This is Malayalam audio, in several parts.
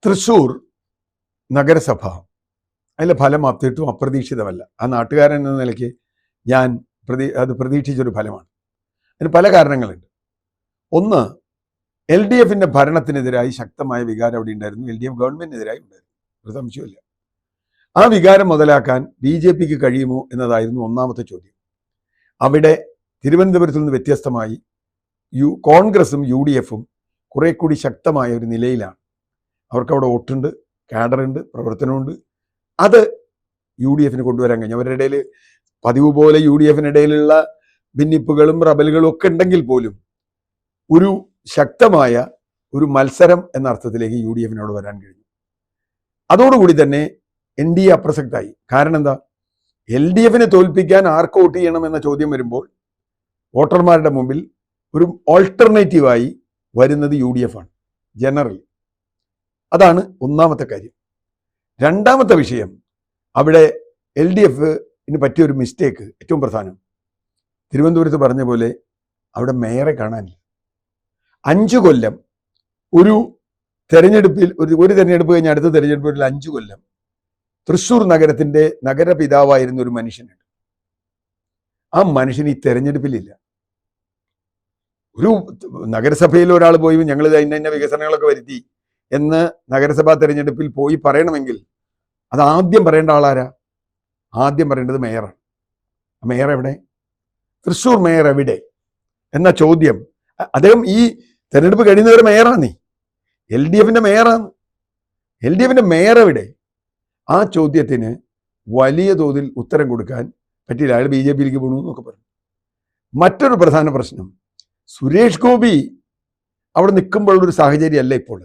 തൃശ്ശൂർ നഗരസഭ അതിലെ ഫലം തീർത്തും അപ്രതീക്ഷിതമല്ല. ആ നാട്ടുകാരൻ എന്ന നിലയ്ക്ക് ഞാൻ അത് പ്രതീക്ഷിച്ചൊരു ഫലമാണ്. അതിന് പല കാരണങ്ങളുണ്ട്. ഒന്ന്, LDFിൻ്റെ ഭരണത്തിനെതിരായി ശക്തമായ വികാരം അവിടെ ഉണ്ടായിരുന്നു. LDF ഗവൺമെന്റിനെതിരായി ഉണ്ടായിരുന്നു, ഒരു സംശയമില്ല. ആ വികാരം മുതലാക്കാൻ BJPക്ക് കഴിയുമോ എന്നതായിരുന്നു ഒന്നാമത്തെ ചോദ്യം. അവിടെ തിരുവനന്തപുരത്തു നിന്ന് വ്യത്യസ്തമായി കോൺഗ്രസും UDFും കുറെ കൂടി ശക്തമായ ഒരു നിലയിലാണ്. അവർക്കവിടെ വോട്ടുണ്ട്, കാഡറുണ്ട്, പ്രവർത്തനമുണ്ട്. അത് UDFിന് കൊണ്ടുവരാൻ കഴിഞ്ഞു. അവരുടെ ഇടയിൽ പതിവ് പോലെ UDFിനിടയിലുള്ള ഭിന്നിപ്പുകളും റബലുകളും ഒക്കെ ഉണ്ടെങ്കിൽ പോലും ഒരു ശക്തമായ ഒരു മത്സരം എന്ന അർത്ഥത്തിലേക്ക് UDFിനോട് വരാൻ കഴിഞ്ഞു. അതോടുകൂടി തന്നെ NDA അപ്രസക്തമായി. കാരണം എന്താ? LDFിനെ തോൽപ്പിക്കാൻ ആർക്ക് വോട്ട് ചെയ്യണം എന്ന ചോദ്യം വരുമ്പോൾ വോട്ടർമാരുടെ മുമ്പിൽ ഒരു ഓൾട്ടർനേറ്റീവായി വരുന്നത് UDF ആണ് ജനറൽ. അതാണ് ഒന്നാമത്തെ കാര്യം. രണ്ടാമത്തെ വിഷയം, അവിടെ LDFിന് പറ്റിയൊരു മിസ്റ്റേക്ക്, ഏറ്റവും പ്രധാനം, തിരുവനന്തപുരത്ത് പറഞ്ഞ പോലെ അവിടെ മേയറെ കാണാനില്ല. 5 കൊല്ലം ഒരു തെരഞ്ഞെടുപ്പിൽ ഒരു തെരഞ്ഞെടുപ്പ് കഴിഞ്ഞ് അടുത്ത തെരഞ്ഞെടുപ്പിൽ 5 കൊല്ലം തൃശ്ശൂർ നഗരത്തിന്റെ നഗരപിതാവായിരുന്ന ഒരു മനുഷ്യനുണ്ട്. ആ മനുഷ്യൻ ഈ തെരഞ്ഞെടുപ്പിലില്ല. ഒരു നഗരസഭയിൽ ഒരാൾ പോയി ഞങ്ങൾ ഇന്ന വികസനങ്ങളൊക്കെ വരുത്തി എന്ന് നഗരസഭാ തെരഞ്ഞെടുപ്പിൽ പോയി പറയണമെങ്കിൽ അത് ആദ്യം പറയേണ്ട ആളാരാ? ആദ്യം പറയേണ്ടത് മേയറാണ്. മേയർ എവിടെ? തൃശ്ശൂർ മേയർ എവിടെ എന്ന ചോദ്യം. അദ്ദേഹം ഈ തെരഞ്ഞെടുപ്പ് കഴിയുന്നവരെ മേയറാണ്. LDFിന്റെ മേയറാണ്. LDFിന്റെ മേയർ എവിടെ? ആ ചോദ്യത്തിന് വലിയ തോതിൽ ഉത്തരം കൊടുക്കാൻ പറ്റില്ല. അയാൾ BJPയിലേക്ക് പോകണു എന്നൊക്കെ പറഞ്ഞു. മറ്റൊരു പ്രധാന പ്രശ്നം, സുരേഷ് ഗോപി അവിടെ നിൽക്കുമ്പോഴുള്ളൊരു സാഹചര്യമല്ല ഇപ്പോൾ.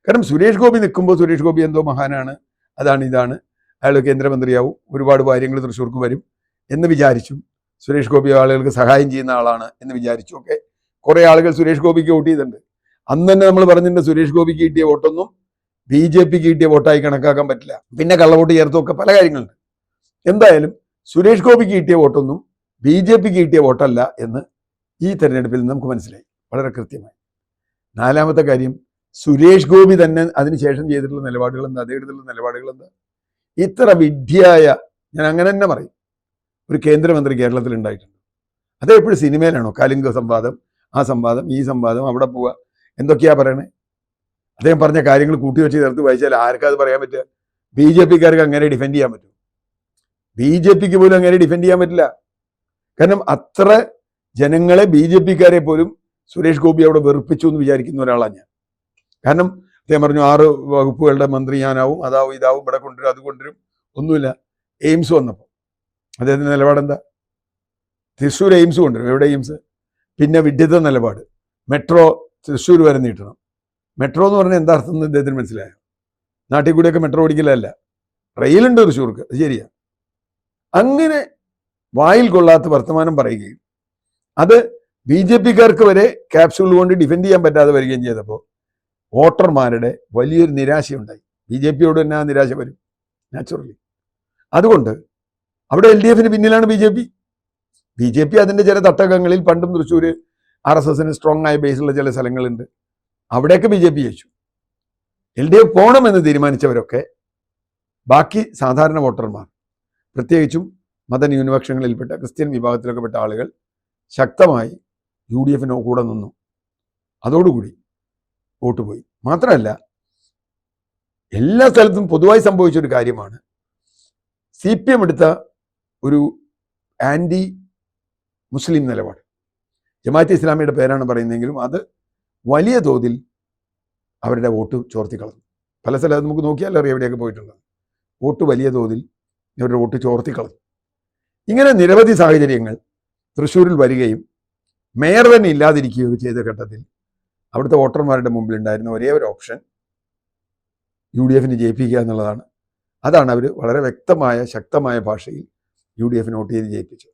കാരണം സുരേഷ് ഗോപി നിൽക്കുമ്പോൾ സുരേഷ് ഗോപി എന്തോ മഹാനാണ്, അതാണ് ഇതാണ്, അയാൾ കേന്ദ്രമന്ത്രിയാവും, ഒരുപാട് കാര്യങ്ങൾ തൃശ്ശൂർക്ക് വരും എന്ന് വിചാരിച്ചു. സുരേഷ് ഗോപി ആളുകൾക്ക് സഹായം ചെയ്യുന്ന ആളാണ് എന്ന് വിചാരിച്ചു. ഒക്കെ കുറെ ആളുകൾ സുരേഷ് ഗോപിക്ക് വോട്ട് ചെയ്തിട്ടുണ്ട്. അന്ന് തന്നെ നമ്മൾ പറഞ്ഞിട്ടുണ്ട് സുരേഷ് ഗോപിക്ക് കിട്ടിയ വോട്ടൊന്നും BJPക്ക് കിട്ടിയ വോട്ടായി കണക്കാക്കാൻ പറ്റില്ല. പിന്നെ കള്ളവോട്ട് ചേർത്തൊക്കെ പല കാര്യങ്ങളുണ്ട്. എന്തായാലും സുരേഷ് ഗോപിക്ക് കിട്ടിയ വോട്ടൊന്നും BJPക്ക് കിട്ടിയ വോട്ടല്ല എന്ന് ഈ തെരഞ്ഞെടുപ്പിൽ നമുക്ക് മനസ്സിലായി വളരെ കൃത്യമായി. നാലാമത്തെ കാര്യം, സുരേഷ് ഗോപി തന്നെ അതിനുശേഷം ചെയ്തിട്ടുള്ള നിലപാടുകൾ എന്താ? അദ്ദേഹം എടുത്തിട്ടുള്ള നിലപാടുകൾ എന്താ? ഇത്ര വിഡ്ഢിയായ, ഞാൻ അങ്ങനെ തന്നെ പറയും, ഒരു കേന്ദ്രമന്ത്രി കേരളത്തിൽ ഉണ്ടായിട്ടുണ്ട്. അതേ എപ്പോഴും സിനിമയിലാണോ? കലിംഗ സംവാദം, ആ സംവാദം, ഈ സംവാദം, അവിടെ പോവുക, എന്തൊക്കെയാ പറയണേ? അദ്ദേഹം പറഞ്ഞ കാര്യങ്ങൾ കൂട്ടിവെച്ച് ചേർത്ത് വായിച്ചാൽ ആർക്കത് പറയാൻ പറ്റുക? BJPക്കാർക്ക് അങ്ങനെ ഡിഫെൻഡ് ചെയ്യാൻ പറ്റും? BJPക്ക് പോലും അങ്ങനെ ഡിഫെൻഡ് ചെയ്യാൻ പറ്റില്ല. കാരണം അത്ര ജനങ്ങളെ, BJPക്കാരെ പോലും സുരേഷ് ഗോപി അവിടെ വെറുപ്പിച്ചു എന്ന് വിചാരിക്കുന്ന ഒരാളാണ് ഞാൻ. കാരണം അദ്ദേഹം പറഞ്ഞു 6 വകുപ്പുകളുടെ മന്ത്രി ഞാനാവും, അതാവും, ഇതാവും, ഇവിടെ കൊണ്ടുവരും, അത് കൊണ്ടുവരും. ഒന്നുമില്ല. എയിംസ് വന്നപ്പോൾ അദ്ദേഹത്തിന്റെ നിലപാടെന്താ? തൃശ്ശൂർ എയിംസ് കൊണ്ടുവരും. എവിടെ എയിംസ്? പിന്നെ വിഡ്ഢിത്ത നിലപാട്, മെട്രോ തൃശ്ശൂർ വരെ നീട്ടണം. മെട്രോ എന്ന് പറഞ്ഞാൽ എന്താ അർത്ഥം എന്ന് അദ്ദേഹത്തിന് മനസ്സിലായോ? നാട്ടിൽ കൂടിയൊക്കെ മെട്രോ ഓടിക്കില്ലല്ല, റെയിലുണ്ട് തൃശ്ശൂർക്ക്, അത് ശരിയാ. അങ്ങനെ വായിൽ കൊള്ളാത്ത വർത്തമാനം പറയുകയും അത് BJPക്കാർക്ക് വരെ ക്യാപ്സ്യൂൾ കൊണ്ട് ഡിഫെൻഡ് ചെയ്യാൻ പറ്റാതെ വരികയും ചെയ്തപ്പോൾ വോട്ടർമാരുടെ വലിയൊരു നിരാശയുണ്ടായി. BJPയോട് തന്നെ ആ നിരാശ വരും നാച്ചുറലി. അതുകൊണ്ട് അവിടെ LDFിന് പിന്നിലാണ് BJP അതിന്റെ ചില തട്ടകങ്ങളിൽ പണ്ടും തൃശ്ശൂർ RSSന് സ്ട്രോങ് ആയ ബേസുള്ള ചില സ്ഥലങ്ങളുണ്ട്, അവിടെയൊക്കെ BJP ജയിച്ചു. LDF പോകണമെന്ന് തീരുമാനിച്ചവരൊക്കെ, ബാക്കി സാധാരണ വോട്ടർമാർ, പ്രത്യേകിച്ചും മതന്യൂനപക്ഷങ്ങളിൽപ്പെട്ട ക്രിസ്ത്യൻ വിഭാഗത്തിലൊക്കെ പെട്ട ആളുകൾ ശക്തമായി UDFിനോ കൂടെ നിന്നു. അതോടുകൂടി വോട്ട് പോയി. മാത്രമല്ല, എല്ലാ സ്ഥലത്തും പൊതുവായി സംഭവിച്ചൊരു കാര്യമാണ്, CPM എടുത്ത ഒരു ആന്റി മുസ്ലിം നിലപാട്. ജമാഅത്തെ ഇസ്ലാമിയുടെ പേരാണ് പറയുന്നതെങ്കിലും അത് വലിയ തോതിൽ അവരുടെ വോട്ട് ചോർത്തിക്കളഞ്ഞു. പല സ്ഥലത്തും നമുക്ക് നോക്കിയാൽ അറിയാം എവിടെയൊക്കെ പോയിട്ടുണ്ട്. വോട്ട് വലിയ തോതിൽ ഇവരുടെ വോട്ട് ചോർത്തിക്കളഞ്ഞു. ഇങ്ങനെ നിരവധി സാഹചര്യങ്ങൾ തൃശ്ശൂരിൽ വരികയും മേയർ തന്നെ ഇല്ലാതിരിക്കുകയും ചെയ്ത ഘട്ടത്തിൽ അവിടുത്തെ വോട്ടർമാരുടെ മുമ്പിൽ ഉണ്ടായിരുന്ന ഒരേ ഒരു ഓപ്ഷൻ UDFിനെ ജയിപ്പിക്കുക എന്നുള്ളതാണ്. അതാണ് അവർ വളരെ വ്യക്തമായ ശക്തമായ ഭാഷയിൽ UDFിനെ വോട്ട് ചെയ്ത് ജയിപ്പിച്ചത്.